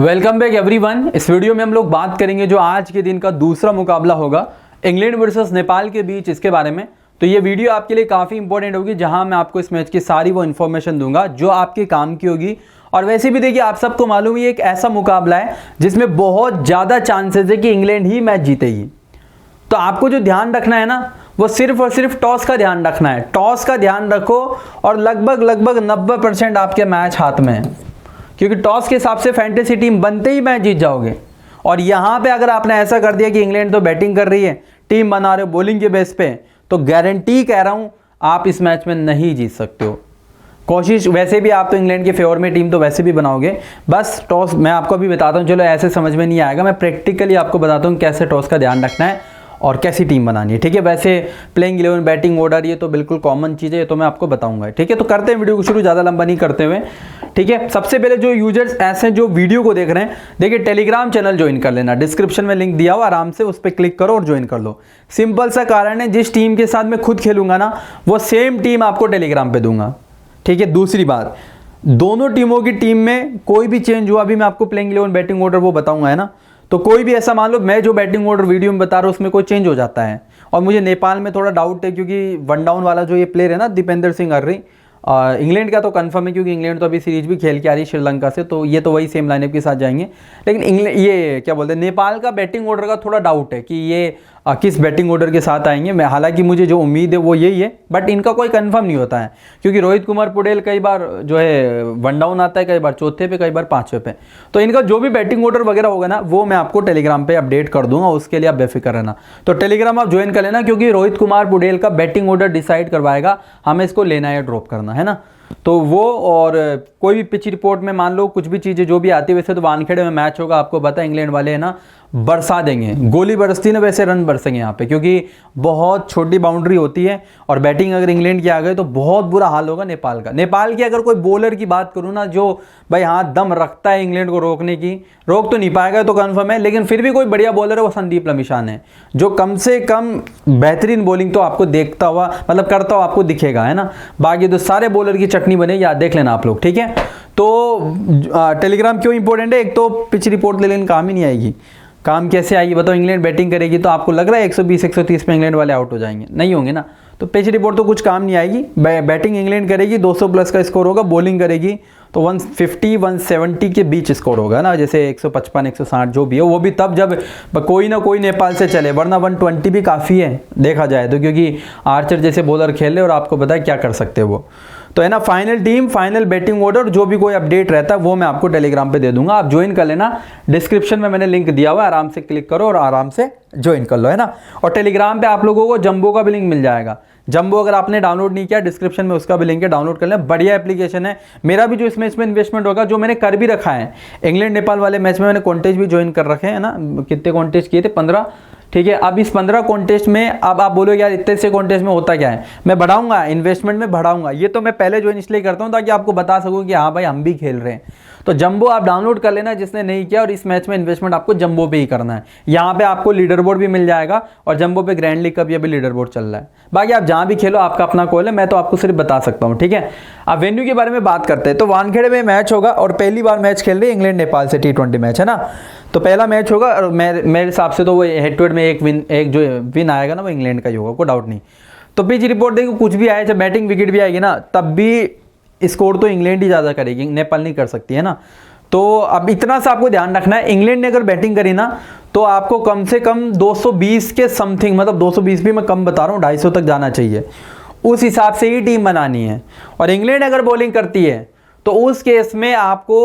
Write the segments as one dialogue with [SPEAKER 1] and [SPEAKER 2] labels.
[SPEAKER 1] Welcome back everyone. इस video में हम लोग बात करेंगे जो आज के दिन का दूसरा मुकाबला होगा इंग्लैंड वर्सेस नेपाल के बीच, इसके बारे में। तो ये वीडियो आपके लिए काफ़ी इंपॉर्टेंट होगी, जहां मैं आपको इस मैच की सारी वो इन्फॉर्मेशन दूंगा जो आपके काम की होगी। और वैसे भी देखिए, आप सबको मालूम है ये एक ऐसा मुकाबला है जिसमें बहुत ज़्यादा चांसेस है कि इंग्लैंड ही मैच जीतेगी। तो आपको जो ध्यान रखना है ना, वो सिर्फ और सिर्फ टॉस का ध्यान रखना है। टॉस का ध्यान रखो और लगभग 90% आपके मैच हाथ में है, क्योंकि टॉस के हिसाब से फैंटेसी टीम बनते ही मैच जीत जाओगे। और यहाँ पे अगर आपने ऐसा कर दिया कि इंग्लैंड तो बैटिंग कर रही है, टीम बना रहे हो बॉलिंग के बेस पे, तो गारंटी कह रहा हूँ आप इस मैच में नहीं जीत सकते हो। कोशिश वैसे भी आप तो इंग्लैंड के फेवर में टीम तो वैसे भी बनाओगे, बस टॉस मैं आपको अभी बताता हूँ। चलो ऐसे समझ में नहीं आएगा, मैं प्रैक्टिकली आपको बताता हूँ कैसे टॉस का ध्यान रखना है और कैसी टीम बनानी है, ठीक है। वैसे प्लेइंग 11 बैटिंग ऑर्डर ये तो बिल्कुल कॉमन चीज़ है, ये तो मैं आपको बताऊंगा, ठीक है। तो करते हैं वीडियो को शुरू, ज़्यादा लंबा नहीं करते हुए, ठीक है। सबसे पहले जो यूजर्स ऐसे जो वीडियो को देख रहे हैं, देखिए टेलीग्राम चैनल ज्वाइन कर लेना, डिस्क्रिप्शन में लिंक दिया हुआ, आराम से उस पर क्लिक करो और ज्वाइन कर लो। सिंपल सा कारण है, जिस टीम के साथ मैं खुद खेलूंगा ना, वो सेम टीम आपको टेलीग्राम पे दूंगा, ठीक है। दूसरी बात, दोनों टीमों की टीम में कोई भी चेंज हुआ, अभी मैं आपको प्लेइंग 11 बैटिंग ऑर्डर वो बताऊंगा, है ना। तो कोई भी ऐसा मान लो मैं जो बैटिंग ऑर्डर वीडियो में बता रहा हूँ उसमें कोई चेंज हो जाता है, और मुझे नेपाल में थोड़ा डाउट है, क्योंकि वन डाउन वाला जो ये प्लेयर है ना, दीपेंद्र सिंह अर्री, इंग्लैंड का तो कंफर्म है, क्योंकि इंग्लैंड तो अभी सीरीज भी खेल के आ रही है श्रीलंका से, तो ये तो वही सेम लाइनअप के साथ जाएंगे। लेकिन इंग्लैंड ये क्या बोलते हैं, नेपाल का बैटिंग ऑर्डर का थोड़ा डाउट है कि ये किस बैटिंग ऑर्डर के साथ आएंगे। मैं हालांकि मुझे जो उम्मीद है वो यही है, बट इनका कोई कंफर्म नहीं होता है, क्योंकि रोहित कुमार पटेल कई बार जो है वन डाउन आता है, कई बार चौथे पे, कई बार पांचवें पे। तो इनका जो भी बैटिंग ऑर्डर वगैरह होगा ना, वो मैं आपको टेलीग्राम पे अपडेट कर दूंगा, उसके लिए आप बेफिक्र रहना। तो टेलीग्राम आप ज्वाइन कर लेना, क्योंकि रोहित कुमार पटेल का बैटिंग ऑर्डर डिसाइड करवाएगा हमें इसको लेना है ड्रॉप करना, है ना। तो वो, और कोई भी पिच रिपोर्ट में मान लो कुछ भी चीज़ें जो भी आती है, वैसे तो वानखेड़े में मैच होगा, आपको पता है इंग्लैंड वाले है ना बरसा देंगे, गोली बरसती ना वैसे रन बरसेंगे यहाँ पे, क्योंकि बहुत छोटी बाउंड्री होती है। और बैटिंग अगर इंग्लैंड की आ गई तो बहुत बुरा हाल होगा नेपाल का। नेपाल की अगर कोई बॉलर की बात करूँ ना, जो भाई हाँ दम रखता है इंग्लैंड को रोकने की, रोक तो नहीं पाएगा तो कन्फर्म है, लेकिन फिर भी कोई बढ़िया बॉलर है वो संदीप लमिशान है, जो कम से कम बेहतरीन बॉलिंग तो आपको देखता हुआ, मतलब करता हुआ आपको दिखेगा, है ना। बाकी तो सारे बॉलर की चटनी बनेगी, याद देख लेना आप लोग, ठीक है। तो टेलीग्राम क्यों इंपॉर्टेंट है, एक तो पिच रिपोर्ट ले लेने काम ही नहीं आएगी, काम कैसे आएगी बताओ। इंग्लैंड बैटिंग करेगी तो आपको लग रहा है 120-130 पे इंग्लैंड वाले आउट हो जाएंगे, नहीं होंगे ना, तो पिच रिपोर्ट तो कुछ काम नहीं आएगी। बैटिंग इंग्लैंड करेगी, 200 प्लस का स्कोर होगा, बॉलिंग करेगी तो 150-170 के बीच स्कोर होगा ना, जैसे 155-160 जो भी है, वो भी तब जब कोई ना कोई नेपाल से चले, वरना 120 भी काफ़ी है देखा जाए तो, क्योंकि आर्चर जैसे बॉलर खेल रहे और आपको पता है क्या कर सकते हैं वो। तो है ना, final team, final batting order, जो भी कोई अपडेट रहता है वो मैं आपको टेलीग्राम पे दे दूंगा, आप ज्वाइन कर लेना। डिस्क्रिप्शन में मैंने लिंक दिया हुआ है, आराम से क्लिक करो और आराम से ज्वाइन कर लो, है ना। और टेलीग्राम पे आप लोगों को जंबो का भी लिंक मिल जाएगा। जंबो अगर आपने डाउनलोड नहीं किया, डिस्क्रिप्शन में उसका भी लिंक है, डाउनलोड कर लें, बढ़िया एप्लीकेशन है। मेरा भी जो इस मैच में इन्वेस्टमेंट होगा, जो मैंने कर भी रखा है, इंग्लैंड नेपाल वाले मैच में मैंने कॉन्टेस्ट भी ज्वाइन कर रखे हैं ना। कितने कॉन्टेस्ट किए थे? 15, ठीक है। अब इस 15 कॉन्टेस्ट में, अब आप बोलोगे यार इतने से कॉन्टेस्ट में होता क्या है, मैं बढ़ाऊंगा, इन्वेस्टमेंट में बढ़ाऊंगा। ये तो मैं पहले ज्वाइन इसलिए करता हूं ताकि आपको बता सकूं कि हाँ भाई हम भी खेल रहे हैं। तो जंबो आप डाउनलोड कर लेना जिसने नहीं किया, और इस मैच में इन्वेस्टमेंट आपको जंबो पे ही करना है। यहाँ पे आपको लीडर बोर्ड भी मिल जाएगा, और जंबो पे ग्रैंड लीग का भी अभी लीडर बोर्ड चल रहा है। बाकी आप जहाँ भी खेलो आपका अपना कॉल है, मैं तो आपको सिर्फ बता सकता हूँ, ठीक है। अब वेन्यू के बारे में बात करते हैं, तो वानखेड़े में मैच होगा, और पहली बार मैच खेल रही है इंग्लैंड नेपाल से, T20 मैच है ना। तो पहला मैच होगा, और मेरे हिसाब से तो वो हेड टू हेड में एक जो विन आएगा ना, वो इंग्लैंड का ही होगा, कोई डाउट नहीं। तो पिच रिपोर्ट देखो, कुछ भी आए, जब बैटिंग विकेट भी आएगी ना, तब भी स्कोर तो इंग्लैंड ही ज़्यादा करेगी, नेपाल नहीं कर सकती, है ना। तो अब इतना सा आपको ध्यान रखना है, इंग्लैंड ने अगर बैटिंग करी ना, तो आपको कम से कम 220 के समथिंग, मतलब 220 भी मैं कम बता रहा हूँ, 250 तक जाना चाहिए, उस हिसाब से ही टीम बनानी है। और इंग्लैंड अगर बॉलिंग करती है तो उस केस में आपको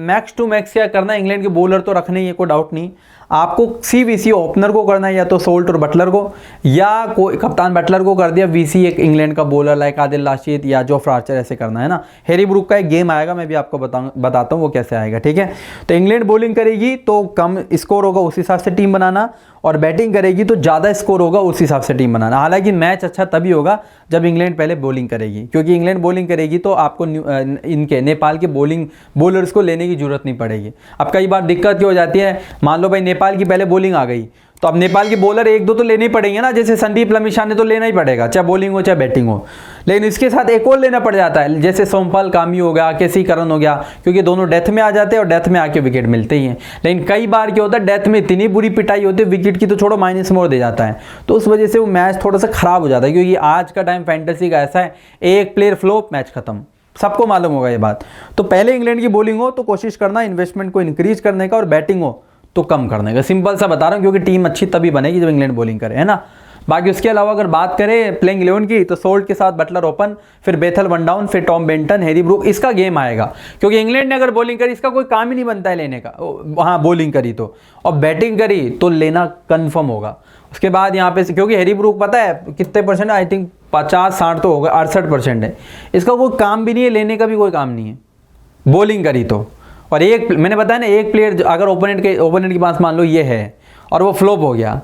[SPEAKER 1] मैक्स टू मैक्स क्या करना है, इंग्लैंड के बॉलर तो रखने ही है, कोई डाउट नहीं। आपको CVC ओपनर को करना है, या तो सोल्ट और बटलर को, या कोई कप्तान बटलर को कर दिया, VC एक इंग्लैंड का बॉलर लाइक आदिल रशीद या जोफ्रा आर्चर, ऐसे करना है ना। हैरी ब्रूक का एक गेम आएगा, मैं भी आपको बताता हूँ वो कैसे आएगा, ठीक है। तो इंग्लैंड बॉलिंग करेगी तो कम स्कोर होगा, उस हिसाब से टीम बनाना, और बैटिंग करेगी तो ज़्यादा स्कोर होगा, उस हिसाब से टीम बनाना। हालांकि मैच अच्छा तभी होगा जब इंग्लैंड पहले बॉलिंग करेगी, क्योंकि इंग्लैंड बॉलिंग करेगी तो आपको इनके नेपाल के बॉलर्स को लेने की जरूरत नहीं पड़ेगी। अब कई बार दिक्कत क्या हो जाती है, मान लो भाई नेपाल की पहले बॉलिंग आ गई, तो अब नेपाल के बॉलर एक दो तो लेने ही पड़ेंगे ना, जैसे संदीप लमिशान ने तो लेना ही पड़ेगा, चाहे बॉलिंग हो चाहे बैटिंग हो। लेकिन इसके साथ एक और लेना पड़ जाता है, जैसे सोमपाल कामी हो गया, केसी करन हो गया, क्योंकि दोनों डेथ में आ जाते हैं और डेथ में आके विकेट मिलते ही हैं। लेकिन कई बार क्या होता है, डेथ में इतनी बुरी पिटाई होती है, विकेट की तो छोड़ो माइनस मोड़ दे जाता है, तो उस वजह से वो मैच थोड़ा सा खराब हो जाता है। क्योंकि आज का टाइम फैंटेसी का ऐसा है, एक प्लेयर फ्लॉप मैच खत्म, सबको मालूम होगा ये बात। तो पहले इंग्लैंड की बॉलिंग हो तो कोशिश करना इन्वेस्टमेंट को इंक्रीज करने का, और बैटिंग हो तो कम करने का। सिंपल सा बता रहा हूँ, क्योंकि टीम अच्छी तभी बनेगी जब इंग्लैंड बॉलिंग करे, है ना। बाकी उसके अलावा अगर बात करें प्लेइंग 11 की, तो सोल्ट के साथ बटलर ओपन, फिर बेथल वन डाउन, फिर टॉम बेंटन, हैरी ब्रूक, इसका गेम आएगा। क्योंकि इंग्लैंड ने अगर बॉलिंग करी, इसका कोई काम ही नहीं बनता है लेने का। हाँ, बॉलिंग करी तो, और बैटिंग करी तो लेना कन्फर्म होगा। उसके बाद यहाँ पे, क्योंकि हैरी ब्रूक पता है कितने परसेंट, आई थिंक 50-60 तो होगा, 68% है। इसका कोई काम भी नहीं है, लेने का भी कोई काम नहीं है, बॉलिंग करी तो। और एक, मैंने बताया ना, एक प्लेयर अगर ओपोनेंट की बात मान लो ये है और वो फ्लॉप हो गया,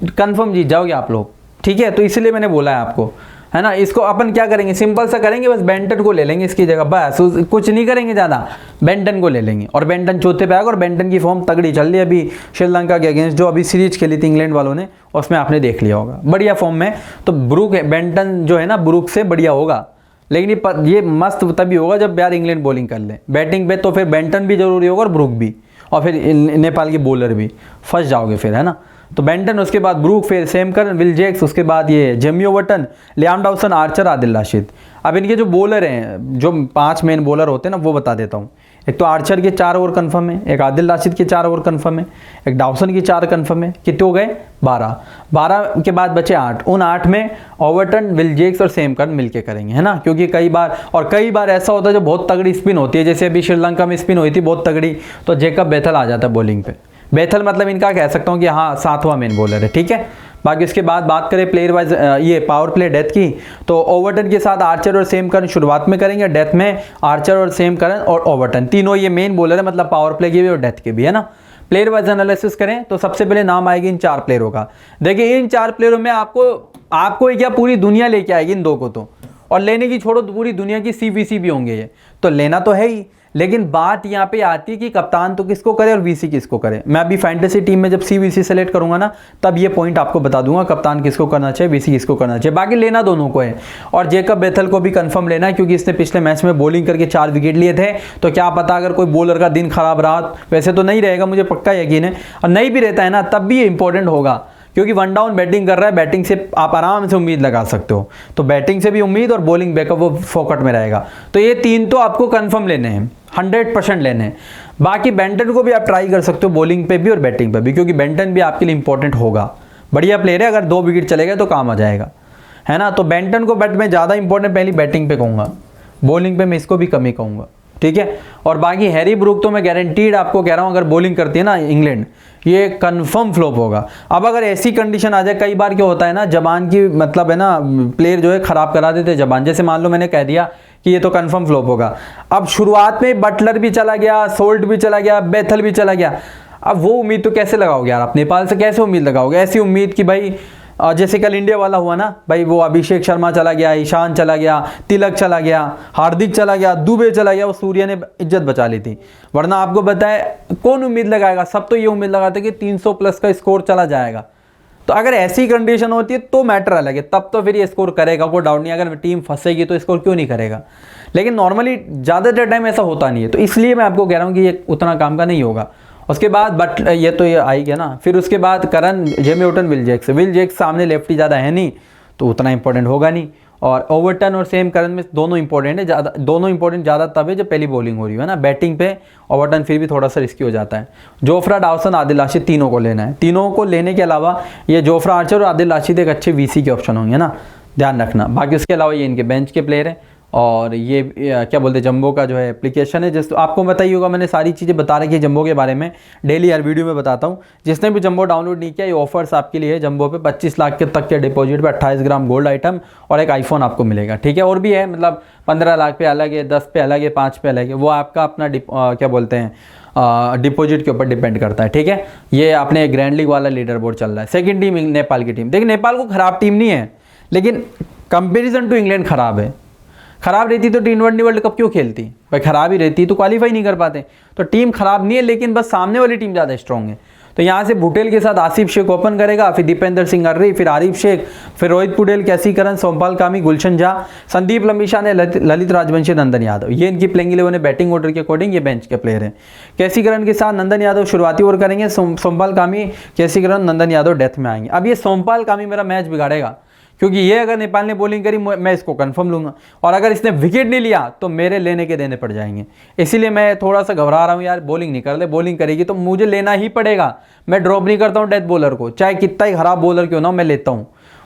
[SPEAKER 1] कंफर्म जीत जाओगे आप लोग, ठीक है। तो इसलिए मैंने बोला है आपको, है ना। इसको अपन क्या करेंगे, सिंपल सा करेंगे, बस बेंटन को ले लेंगे इसकी जगह, बस कुछ नहीं करेंगे ज़्यादा, बेंटन को ले लेंगे। और बेंटन चौथे पे आएगा, और बेंटन की फॉर्म तगड़ी चल रही है अभी श्रीलंका के अगेंस्ट, जो अभी सीरीज खेली थी इंग्लैंड वालों ने, उसमें आपने देख लिया होगा, बढ़िया फॉर्म में। तो ब्रूक बेंटन जो है ना, ब्रूक से बढ़िया होगा। लेकिन ये मस्त तभी होगा जब यार इंग्लैंड बॉलिंग कर ले बैटिंग पे, तो फिर बेंटन भी जरूरी होगा और ब्रूक भी, और फिर नेपाल की बॉलर भी, फंस जाओगे फिर, है ना। तो बेंटन, उसके बाद ब्रूक, फिर सेम करन, विल जैक्स, उसके बाद ये Jamie Overton, Liam Dawson, Archer, Adil Rashid. अब इनके जो बॉलर हैं, जो 5 मेन बॉलर होते हैं ना, वो बता देता हूँ। एक तो आर्चर के 4 ओवर कन्फर्म है, एक आदिल राशिद के 4 ओवर कन्फर्म है, एक डॉसन की 4 कन्फर्म है। कितने हो गए? 12 के बाद बचे 8। उन 8 में ओवर्टन, विल जैक्स और सेम करन मिलके करेंगे, है ना। क्योंकि कई बार ऐसा होता है जो बहुत तगड़ी स्पिन होती है, जैसे अभी श्रीलंका में स्पिन हुई थी बहुत तगड़ी, तो जेकब बेथल आ जाता है बॉलिंग पे। बेथल मतलब इनका कह सकता हूँ कि हाँ 7वां मेन बॉलर है, ठीक है। बाकी उसके बाद बात करें प्लेयर वाइज, ये पावर प्ले डेथ की, तो ओवर्टन के साथ आर्चर और सेम करन शुरुआत में करेंगे, डेथ में आर्चर और सेम करन और ओवर्टन, तीनों ये मेन बॉलर है, मतलब पावर प्ले के भी और डेथ के भी, है ना। प्लेयर वाइज एनालिसिस करें तो सबसे पहले नाम आएगी इन 4 प्लेयरों का। देखिए इन 4 प्लेयरों में आपको क्या पूरी दुनिया लेके आएगी इन 2 को तो, और लेने की छोड़ो तो पूरी दुनिया की CVC भी होंगे ये, तो लेना तो है ही। लेकिन बात यहाँ पे आती है कि कप्तान तो किसको करे और VC किसको करे। मैं अभी फैंटेसी टीम में जब CVC सेलेक्ट करूंगा ना, तब ये पॉइंट आपको बता दूंगा, कप्तान किसको करना चाहिए, VC किसको करना चाहिए। बाकी लेना दोनों को है, और जेकब बेथल को भी कंफर्म लेना है, क्योंकि इसने पिछले मैच में बॉलिंग करके 4 विकेट लिए थे। तो क्या पता अगर कोई बॉलर का दिन खराब रहा, वैसे तो नहीं रहेगा, मुझे पक्का यकीन है, और नहीं भी रहता है ना, तब भी ये इंपॉर्टेंट होगा, क्योंकि वन डाउन बैटिंग कर रहा है, बैटिंग से आप आराम से उम्मीद लगा सकते हो। तो बैटिंग से भी उम्मीद और बॉलिंग बैकअप वो फोकट में रहेगा। तो ये 3 तो आपको कंफर्म लेने हैं, 100% लेने हैं। बाकी बेंटन को भी आप ट्राई कर सकते हो बॉलिंग पे भी और बैटिंग पे भी, क्योंकि बेंटन भी आपके लिए इंपॉर्टेंट होगा, बढ़िया प्लेयर है, अगर 2 विकेट चले गए तो काम आ जाएगा, है ना। तो बेंटन को बट मैं ज़्यादा इंपॉर्टेंट पहली बैटिंग पे कहूँगा, बॉलिंग पे मैं इसको भी कम ही कहूँगा, ठीक है। और बाकी हैरी ब्रूक तो मैं गारंटीड आपको कह रहा हूँ, अगर बॉलिंग करती है ना इंग्लैंड, ये कंफर्म फ्लॉप होगा। अब अगर ऐसी कंडीशन आ जाए, कई बार क्या होता है ना, जबान की मतलब है ना, प्लेयर जो है खराब करा देते हैं जबान। जैसे मान लो मैंने कह दिया कि ये तो कंफर्म फ्लॉप होगा, अब शुरुआत में बटलर भी चला गया, सोल्ट भी चला गया, बेथल भी चला गया, अब वो उम्मीद तो कैसे लगाओगे यार आप, नेपाल से कैसे उम्मीद लगाओगे ऐसी उम्मीद कि भाई जैसे कल इंडिया वाला हुआ ना भाई, वो अभिषेक शर्मा चला गया, ईशान चला गया, तिलक चला गया, हार्दिक चला गया, दुबे चला गया, वो सूर्य ने इज्जत बचा ली थी। वरना आपको बताए कौन उम्मीद लगाएगा, सब तो ये उम्मीद लगाते कि 300 प्लस का स्कोर चला जाएगा। तो अगर ऐसी कंडीशन होती है तो मैटर अलग है, तब तो फिर ये स्कोर करेगा, कोई डाउट नहीं। अगर टीम फंसेगी तो स्कोर क्यों नहीं करेगा, लेकिन नॉर्मली ज़्यादातर टाइम ऐसा होता नहीं है। तो इसलिए मैं आपको कह रहा हूँ कि ये उतना काम का नहीं होगा। उसके बाद बट ये तो ये आई गया ना, फिर उसके बाद करन, जेमी ओवर्टन, विल जैक्स सामने लेफ्टी ज़्यादा है नहीं, तो उतना इंपॉर्टेंट होगा नहीं। और ओवर्टन और सेम करन में दोनों इंपॉर्टेंट है, दोनों इंपॉर्टेंट ज़्यादा तब है जब पहली बॉलिंग हो रही है ना। बैटिंग पे ओवर्टन फिर भी थोड़ा सा रिस्की हो जाता है। जोफ्रा, डॉसन, आदिल राशिद, तीनों को लेना है। तीनों को लेने के अलावा ये जोफ्रा आर्चर और आदिल राशिद एक अच्छे VC के ऑप्शन होंगे ना, ध्यान रखना। बाकी उसके अलावा ये इनके बेंच के प्लेयर हैं। और ये क्या बोलते हैं, जंबो का जो है एप्लीकेशन है, जिस आपको बताइए होगा, मैंने सारी चीज़ें बता रखी है जंबो के बारे में, डेली हर वीडियो में बताता हूँ। जिसने भी जंबो डाउनलोड नहीं किया, ये ऑफर्स आपके लिए है जंबो पे। 25 लाख के तक के डिपॉजिट पे 28 ग्राम गोल्ड आइटम और एक आईफोन आपको मिलेगा, ठीक है। और भी है, मतलब 15 लाख पे अलग है, 10 पे अलग है, 5 पे अलग है, वो आपका अपना क्या बोलते हैं डिपॉजिट के ऊपर डिपेंड करता है, ठीक है। ये अपने ग्रैंड लीग वाला लीडर बोर्ड चल रहा है। सेकंड टीम नेपाल की टीम, देखिए नेपाल को खराब टीम नहीं है, लेकिन कंपेरिजन टू इंग्लैंड खराब है। खराब रहती तो T20 वर्ल्ड कप क्यों खेलती भाई, खराब ही रहती तो क्वालिफाई नहीं कर पाते। तो टीम खराब नहीं है, लेकिन बस सामने वाली टीम ज़्यादा स्ट्रॉन्ग है। तो यहाँ से बुटेल के साथ आसिफ शेख ओपन करेगा, फिर दीपेंद्र सिंह अर्री, फिर आरिफ शेख, फिर रोहित पुडेल, कैसी करन, सोमपाल कामी, गुलशन झा, संदीप लंबिशा ने, ललित राजवंशी, नंदन यादव। ये इनकी प्लेइंग 11 है बैटिंग ऑर्डर के अकॉर्डिंग, ये बेंच के प्लेयर हैं। कैसी करन के साथ नंदन यादव शुरुआती ओवर करेंगे, सोमपाल कामी, कैसी करन, नंदन यादव डेथ में आएंगे। अब ये सोमपाल कामी मेरा मैच बिगाड़ेगा, क्योंकि ये अगर नेपाल ने बॉलिंग करी मैं इसको कंफर्म लूंगा, और अगर इसने विकेट नहीं लिया तो मेरे लेने के देने पड़ जाएंगे। इसीलिए मैं थोड़ा सा घबरा रहा हूँ यार, बॉलिंग नहीं कर ले, बॉलिंग करेगी तो मुझे लेना ही पड़ेगा। मैं ड्रॉप नहीं करता हूँ डेथ बॉलर को, चाहे कितना ही खराब बॉलर क्यों ना, मैं लेता हूँ।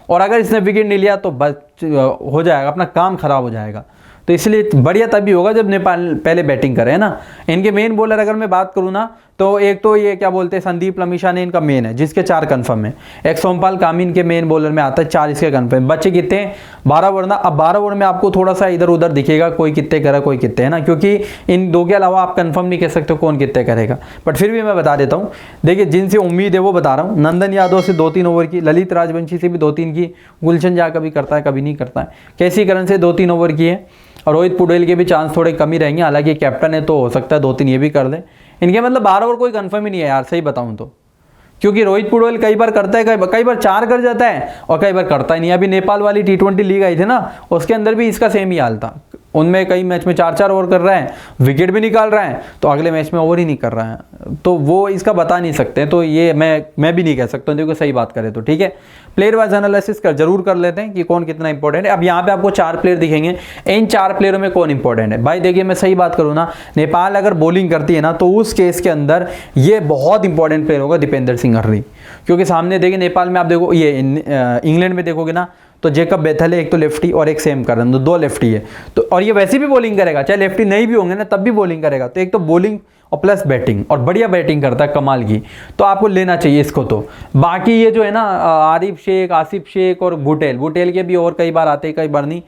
[SPEAKER 1] और अगर इसने विकेट नहीं लिया तो बस हो जाएगा, अपना काम खराब हो जाएगा। तो इसलिए बढ़िया तभी होगा जब नेपाल पहले बैटिंग करे, है ना। इनके मेन बॉलर अगर मैं बात करूँ ना, तो एक तो ये क्या बोलते हैं संदीप लंबिशा ने इनका मेन है, जिसके 4 कन्फर्म है। एक सोमपाल कामी इनके मेन बॉलर में आता है, 4 इसके कन्फर्म। बच्चे कितने हैं? 12 ओवर ना। अब 12 ओवर में आपको थोड़ा सा इधर उधर दिखेगा, कोई कितने करा कोई कितने, है ना, क्योंकि इन 2 के अलावा आप कंफर्म नहीं कह सकते कौन कितने करेगा। बट फिर भी मैं बता देता हूँ, देखिए जिनसे उम्मीद है वो बता रहा हूँ। नंदन यादव से 2-3 ओवर की, ललित राजवंशी से भी 2-3 की, गुलशन झा कभी करता है कभी नहीं करता है, कैसी करन से 2-3 ओवर की है, और रोहित पुडेल के भी चांस थोड़े कम ही रहेंगे, हालांकि कैप्टन है तो हो सकता है 2-3 ये भी कर दे। इनके मतलब 12 ओवर कोई कंफर्म ही नहीं है यार, सही बताऊं तो, क्योंकि रोहित पुडेल कई बार करता है, कई बार 4 कर जाता है और कई बार करता ही नहीं। अभी नेपाल वाली T20 लीग आई थी ना, उसके अंदर भी इसका सेम ही हाल था। उनमें कई मैच में 4-4 ओवर कर रहा है, विकेट भी निकाल रहा है, तो अगले मैच में ओवर ही नहीं कर रहा है, तो वो इसका बता नहीं सकते। तो ये मैं भी नहीं कह सकता, देखो सही बात करें तो, ठीक है। प्लेयर वाइज एनालिसिस जरूर कर लेते हैं कि कौन कितना इंपॉर्टेंट है। अब यहाँ पे आपको 4 प्लेयर दिखेंगे, इन 4 प्लेयरों में कौन इंपॉर्टेंट है भाई। देखिए मैं सही बात करूँ ना, नेपाल अगर बॉलिंग करती है ना, तो उस केस के अंदर ये बहुत इंपॉर्टेंट प्लेयर होगा दीपेंद्र सिंह अर्री, क्योंकि सामने देखिए नेपाल में आप देखो, ये इंग्लैंड में देखोगे ना, तो जेकब बेथल है एक तो लेफ्टी और एक सेम करन, तो 2 लेफ्टी है, तो और ये वैसे भी बॉलिंग करेगा, चाहे लेफ्टी नहीं भी होंगे ना तब भी बॉलिंग करेगा। तो एक तो बॉलिंग और प्लस बैटिंग, और बढ़िया बैटिंग करता है कमाल की, तो आपको लेना चाहिए इसको। तो बाकी ये जो है ना आरिफ शेख, आसिफ शेख और बुटेल के भी और कई बार आते हैं कई बार नहीं,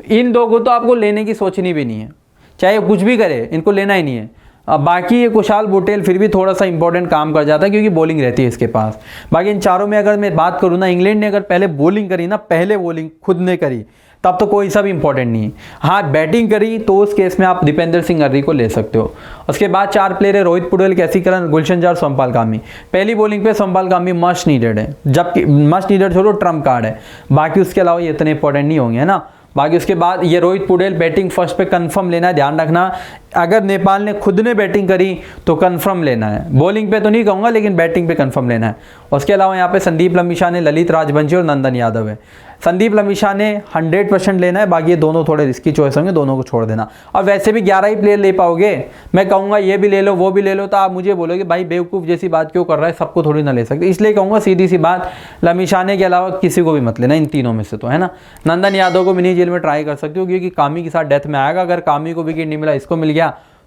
[SPEAKER 1] इन 2 को तो आपको लेने की सोचनी भी नहीं है, चाहे कुछ भी करे, इनको लेना ही नहीं है। बाकी ये कुशाल बुटेल फिर भी थोड़ा सा इंपॉर्टेंट काम कर जाता है, क्योंकि बॉलिंग रहती है इसके पास। बाकी इन 4 में अगर मैं बात करूँ ना, इंग्लैंड ने अगर पहले बॉलिंग करी ना, पहले बॉलिंग खुद ने करी, तब तो कोई सा भी इंपॉर्टेंट नहीं है। हाँ बैटिंग करी तो उस केस में आप दीपेंद्र सिंह अर्री को ले सकते हो। उसके बाद 4 प्लेयर है, रोहित पुडेल, कैसी करन, गुलशन झा, सोमपाल कामी। पहली बॉलिंग पे सोमपाल कामी मस्ट नीडेड है, जबकि मस्ट नीडेड छोड़ो ट्रम्प कार्ड है, बाकी उसके अलावा ये इतने इंपॉर्टेंट नहीं होंगे, है ना। बाकी उसके बाद ये रोहित पुडेल बैटिंग फर्स्ट पे कंफर्म लेना है, ध्यान रखना। अगर नेपाल ने खुद ने बैटिंग करी तो कंफर्म लेना है, बॉलिंग पे तो नहीं कहूँगा लेकिन बैटिंग पे कंफर्म लेना है। उसके अलावा यहाँ पे संदीप लंबिशा ने, ललित राजवंशी और नंदन यादव है। संदीप लंबिशा ने 100% लेना है, बाकी ये दोनों थोड़े रिस्की चॉइस होंगे, दोनों को छोड़ देना। और वैसे भी 11 ही प्लेयर ले पाओगे, मैं कहूँगा ये भी ले लो वो भी ले लो, तो आप मुझे बोलोगे भाई बेवकूफ़ जैसी बात क्यों कर रहा है, सबको थोड़ी ना ले सकते। इसलिए कहूँगा सीधी सी बात, लंबिशाने के अलावा किसी को भी मत लेना इन तीनों में से, तो है ना। नंदन यादव को मिनी जेल में ट्राई कर सकते हो, क्योंकि कामी के साथ डेथ में आएगा, अगर कामी को विकेट नहीं मिला इसको मिल गया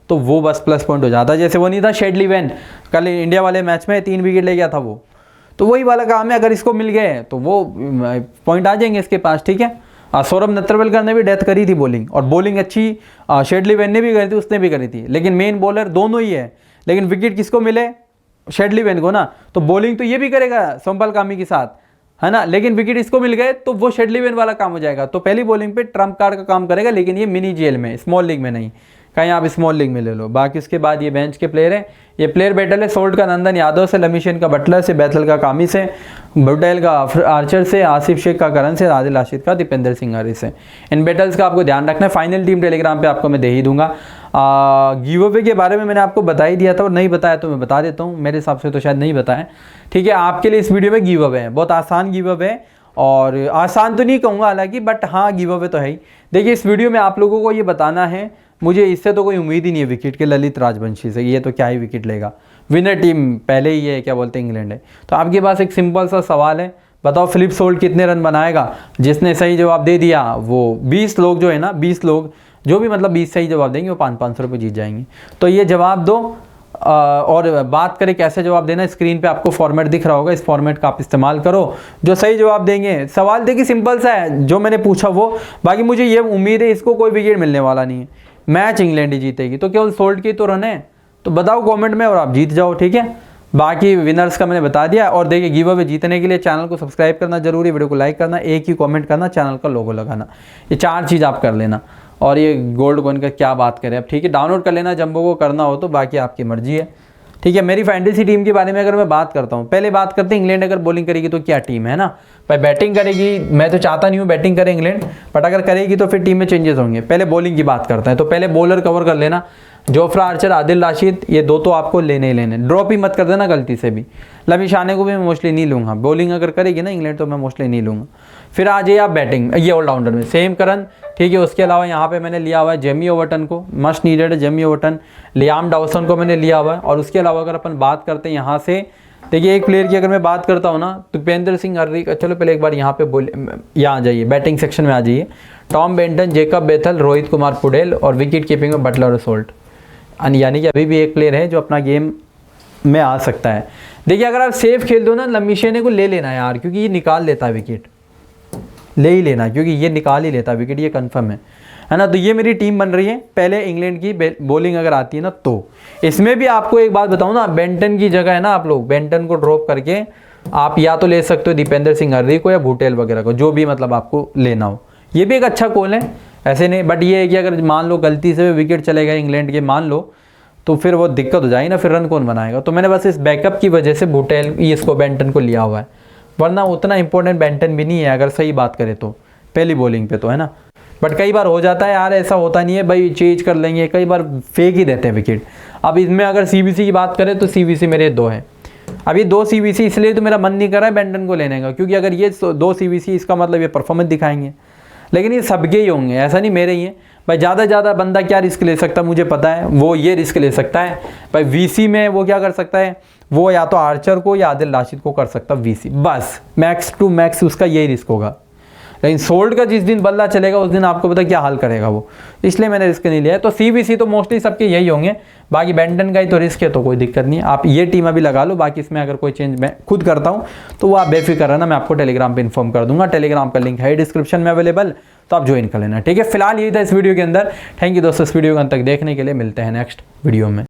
[SPEAKER 1] तो वो बस प्लस पॉइंट हो जाता है। जैसे वो नहीं था शेडली वैन, कल इंडिया वाले मैच में 3 विकेट ले गया था वो, तो वही वाला काम है। अगर इसको मिल गए तो वो पॉइंट आ जाएंगे इसके पास, ठीक है। सौरभ नत्रवेलकर ने भी डेथ करी थी बॉलिंग, और बॉलिंग अच्छी शेडली वैन ने भी करी थी, उसने भी करी थी, लेकिन मेन बॉलर दोनों ही है, लेकिन विकेट किसको मिले, शेडली वैन को ना। तो बॉलिंग तो ये भी करेगा सोमपाल कामी के साथ, है ना, लेकिन विकेट इसको मिल गए तो वो शेडली वैन वाला काम हो जाएगा। तो पहली बॉलिंग पे ट्रम्प कार्ड का काम करेगा, लेकिन ये मिनी जेल में, स्मॉल लीग में नहीं, कहीं आप स्मॉल लीग में ले लो। बाकी उसके बाद ये बेंच के प्लेयर है, ये प्लेयर बैटल है सोल्ट का नंदन यादव से, लमिशन का बटलर से, बैथल का कामी से, बुटेल का आर्चर से, आसिफ शेख का करन से, आदिल राशिद का दीपेंद्र सिंह अर्री से। इन बैटल्स का आपको ध्यान रखना है। फाइनल टीम टेलीग्राम पे आपको मैं दे ही दूंगा। गिव अवे के बारे में मैंने आपको बता ही दिया था, और नहीं बताया तो मैं बता देता हूँ, मेरे हिसाब से तो शायद नहीं बताया, ठीक है। आपके लिए इस वीडियो में गिव अवे है, बहुत आसान गिव अवे है, और आसान तो नहीं कहूँगा हालांकि, बट हाँ गिव अवे तो है ही। देखिए इस वीडियो में आप लोगों को ये बताना है, मुझे इससे तो कोई उम्मीद ही नहीं है विकेट के, ललित राजवंशी से, ये तो क्या ही विकेट लेगा, विनर टीम पहले ही है, क्या बोलते हैं इंग्लैंड है। तो आपके पास एक सिंपल सा सवाल है, बताओ फिलिप सोल्ट कितने रन बनाएगा। जिसने सही जवाब दे दिया वो 20 लोग जो है ना, 20 लोग जो भी मतलब 20 सही जवाब देंगे वो 500 रुपये जीत जाएंगे। तो ये जवाब दो, और बात करें कैसे जवाब देना, स्क्रीन पे आपको फॉर्मेट दिख रहा होगा, इस फॉर्मेट का आप इस्तेमाल करो। जो सही जवाब देंगे, सवाल देखिए सिंपल सा है जो मैंने पूछा वो, बाकी मुझे ये उम्मीद है इसको कोई विकेट मिलने वाला नहीं है, मैच इंग्लैंड ही जीतेगी, तो केवल सोल्ट की तो रन है, तो बताओ कमेंट में और आप जीत जाओ, ठीक है। बाकी विनर्स का मैंने बता दिया। और देखिए गिव अवे जीतने के लिए चैनल को सब्सक्राइब करना जरूरी, वीडियो को लाइक करना, एक ही कमेंट करना, चैनल का लोगो लगाना, ये 4 चीज़ आप कर लेना। और ये गोल्ड कॉइन का क्या बात करें अब, ठीक है, डाउनलोड कर लेना जंबो को करना हो तो, बाकी आपकी मर्जी है, ठीक है। मेरी फैंटेसी टीम के बारे में अगर मैं बात करता हूँ, पहले बात करते हैं इंग्लैंड अगर बॉलिंग करेगी तो क्या टीम है ना भाई। बैटिंग करेगी, मैं तो चाहता नहीं हूँ बैटिंग करे इंग्लैंड, बट अगर करेगी तो फिर टीम में चेंजेस होंगे। पहले बॉलिंग की बात करते हैं, तो पहले बॉलर कवर कर लेना, जोफ्रा आर्चर, आदिल राशिद, ये दो तो आपको लेने ही लेने, ड्रॉप ही मत कर देना गलती से भी। लमिशाने को भी मैं मोस्टली नहीं लूँगा, बॉलिंग अगर करेगी ना इंग्लैंड तो मैं मोस्टली नहीं लूँगा। फिर आ जाइए आप बैटिंग, ये ऑलराउंडर में सेम करन, ठीक है। उसके अलावा यहाँ पे मैंने लिया हुआ है जेमी ओवर्टन को, मस्ट नीडेड है जेमी ओवर्टन। लियाम डॉसन को मैंने लिया हुआ है। और उसके अलावा अगर अपन बात करते हैं यहाँ से, देखिए एक प्लेयर की अगर मैं बात करता हूँ ना तो दीपेंद्र सिंह हर्रिक, चलो पहले एक बार यहाँ पे यहाँ आ जाइए, बैटिंग सेक्शन में आ जाइए। टॉम बेंटन, जेकब बेथल, रोहित कुमार पुडेल और विकेट कीपिंग में बटलर और सोल्ट, यानी कि अभी भी एक प्लेयर है जो अपना गेम में आ सकता है। देखिए अगर आप सेफ खेल दो ना, लम्बिशेने को ले लेना यार, क्योंकि ये निकाल लेता है विकेट, ले ही लेना, क्योंकि ये निकाल ही लेता है विकेट, ये कंफर्म है ना। तो ये मेरी टीम बन रही है। पहले इंग्लैंड की बॉलिंग अगर आती है ना, तो इसमें भी आपको एक बात बताऊं ना, बेंटन की जगह है ना, आप लोग बेंटन को ड्रॉप करके आप या तो ले सकते हो दीपेंद्र सिंह हर्री को या भुटेल वगैरह को, जो भी मतलब आपको लेना हो। ये भी एक अच्छा कॉल है, ऐसे नहीं, बट ये है कि अगर मान लो गलती से विकेट चले गए इंग्लैंड के, मान लो, तो फिर वो दिक्कत हो जाएगी ना, फिर रन कौन बनाएगा। तो मैंने बस इस बैकअप की वजह से भुटेल इसको बेंटन को लिया हुआ है, वरना उतना इंपॉर्टेंट बेंटन भी नहीं है अगर सही बात करें तो पहली बॉलिंग पे तो, है ना। बट कई बार हो जाता है यार, ऐसा होता नहीं है भाई चेंज कर लेंगे, कई बार फेक ही देते हैं विकेट। अब इसमें अगर सीबीसी की बात करें तो सीबीसी मेरे 2 हैं। अभी 2 सीबीसी इसलिए तो मेरा मन नहीं कर रहा है बेंटन को लेने का, क्योंकि अगर ये 2 सीबीसी इसका मतलब ये परफॉर्मेंस दिखाएंगे, लेकिन ये सबके ही होंगे, ऐसा नहीं मेरे ही हैं भाई। ज़्यादा ज़्यादा बंदा क्या रिस्क ले सकता है मुझे पता है, वो ये रिस्क ले सकता है भाई वीसी में। वो क्या कर सकता है, वो या तो आर्चर को या आदिल राशिद को कर सकता है वीसी, बस मैक्स टू मैक्स उसका यही रिस्क होगा। लेकिन सोल्ट का जिस दिन बल्ला चलेगा उस दिन आपको पता क्या हाल करेगा वो, इसलिए मैंने रिस्क नहीं लिया। तो सीबीसी तो मोस्टली सबके यही होंगे, बाकी बेंटन का ही तो रिस्क है, तो कोई दिक्कत नहीं है, आप ये टीम अभी लगा लो। बाकी इसमें अगर कोई चेंज मैं खुद करता हूँ तो वो आप बेफिक्र रहना, मैं आपको टेलीग्राम पे इन्फॉर्म कर दूंगा। टेलीग्राम का लिंक है डिस्क्रिप्शन में अवेलेबल, तो आप ज्वाइन कर लेना, ठीक है। फिलहाल यही था इस वीडियो के अंदर। थैंक यू दोस्तों इस वीडियो को अंत तक देखने के लिए, मिलते हैं नेक्स्ट वीडियो में।